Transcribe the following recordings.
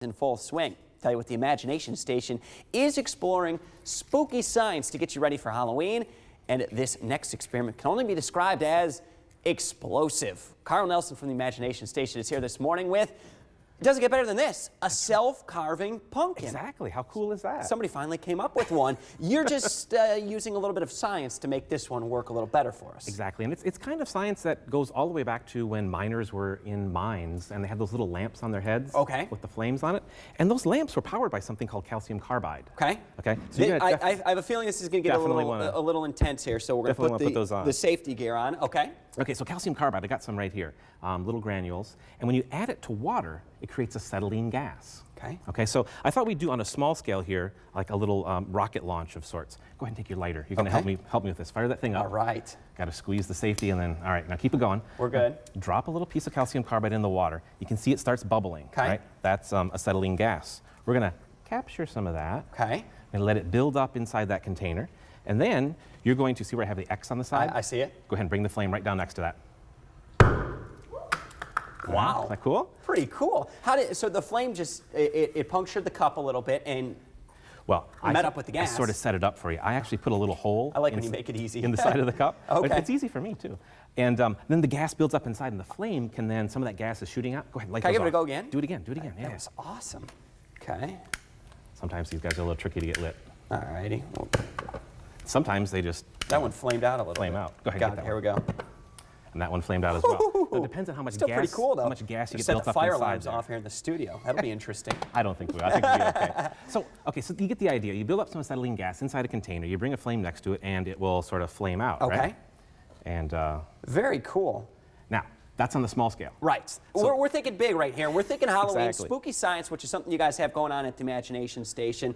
in full swing. Tell you what, the Imagination Station is exploring spooky science to get you ready for Halloween, and this next experiment can only be described as explosive. Carl Nelson from the Imagination Station is here this morning with, it doesn't get better than this, a self-carving pumpkin. Exactly. How cool is that? Somebody finally came up with one. You're just using a little bit of science to make this one work a little better for us. Exactly. And it's kind of science that goes all the way back to when miners were in mines and they had those little lamps on their heads with the flames on it. And those lamps were powered by something called calcium carbide. Okay. So I have a feeling this is going to get a little intense here, so we're going to put the safety gear on. Okay, so calcium carbide, I got some right here, little granules. And when you add it to water, it creates acetylene gas. Okay, so I thought we'd do on a small scale here, like a little rocket launch of sorts. Go ahead and take your lighter. You're going to help me with this. Fire that thing up. All right. Got to squeeze the safety and then, all right, now keep it going. We're good. Drop a little piece of calcium carbide in the water. You can see it starts bubbling, right? That's acetylene gas. We're going to capture some of that and let it build up inside that container. And then you're going to see where I have the X on the side? I see it. Go ahead and bring the flame right down next to that. Wow. Isn't that cool? Pretty cool. So the flame just, it punctured the cup a little bit and met up with the gas. I sort of set it up for you. I actually put a little hole when you make it easy. in the side of the cup. It's easy for me too. And then the gas builds up inside and the flame can then, some of that gas is shooting out. Go ahead, light those off. Can I give it a go again? Do it again, do it again. That was awesome. Okay. Sometimes these guys are a little tricky to get lit. All righty. Sometimes they just... That one flamed out a little bit. Out. Go ahead, get that here we go. And that one flamed out as well. So it depends on how much Still gas, pretty cool, though. how much gas you get set built the up fire inside alarms there. off here in the studio. That'll be interesting. I don't think we will. I think we'll be okay. So you get the idea. You build up some acetylene gas inside a container. You bring a flame next to it, and it will sort of flame out, right? And very cool. Now, that's on the small scale. Right. So, we're thinking big right here. We're thinking Halloween, spooky science, which is something you guys have going on at the Imagination Station.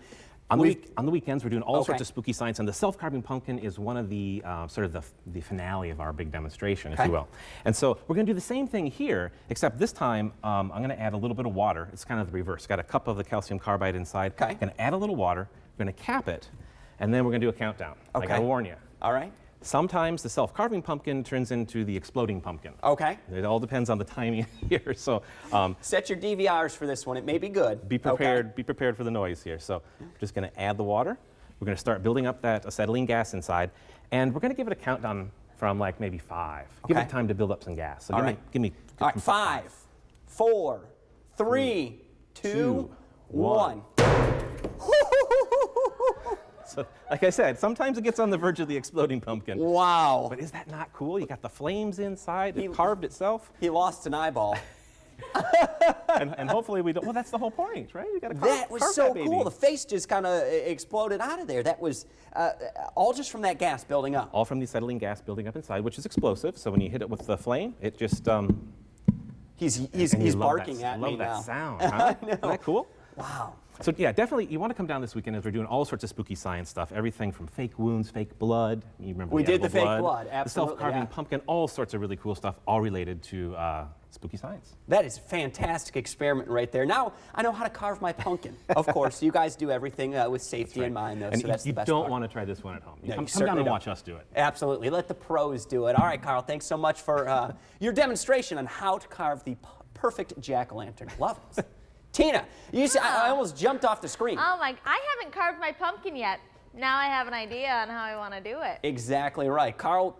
On the weekends, we're doing all sorts of spooky science, and the self-carving pumpkin is one of the sort of the finale of our big demonstration, if you will. And so we're going to do the same thing here, except this time I'm going to add a little bit of water. It's kind of the reverse. Got a cup of the calcium carbide inside. Going to add a little water. We're going to cap it, and then we're going to do a countdown. I got to warn you. All right. Sometimes the self-carving pumpkin turns into the exploding pumpkin. It all depends on the timing here. So set your DVRs for this one. It may be good. Be prepared. Be prepared for the noise here. So we're just going to add the water. We're going to start building up that acetylene gas inside, and we're going to give it a countdown from like maybe 5. Give it time to build up some gas. So give me. All right, 5, 4, 3, 2, 1. So, like I said, sometimes it gets on the verge of the exploding pumpkin. Wow. But is that not cool? You got the flames inside, it carved itself. He lost an eyeball. and hopefully we don't, well, that's the whole point, right? You got to That was so cool. The face just kind of exploded out of there. That was all just from that gas building up. All from the acetylene gas building up inside, which is explosive. So when you hit it with the flame, it just... He's barking at me now. Love that sound, huh? Isn't that cool? Wow. So yeah, definitely you want to come down this weekend as we're doing all sorts of spooky science stuff. Everything from fake wounds, fake blood. You remember we did the fake blood, absolutely. The self-carving pumpkin, all sorts of really cool stuff, all related to spooky science. That is a fantastic experiment right there. Now I know how to carve my pumpkin. Of course, you guys do everything with safety in mind, though. And so that's the best you don't want to try this one at home. No, come down and watch us do it. Absolutely. Let the pros do it. All right, Carl, thanks so much for your demonstration on how to carve the perfect jack-o'-lantern. Love it. Tina, you see, I almost jumped off the screen. Oh my, I haven't carved my pumpkin yet. Now I have an idea on how I want to do it. Exactly right. Carl,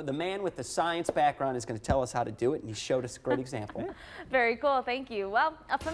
the man with the science background, is going to tell us how to do it, and he showed us a great example. Very cool, thank you. Well,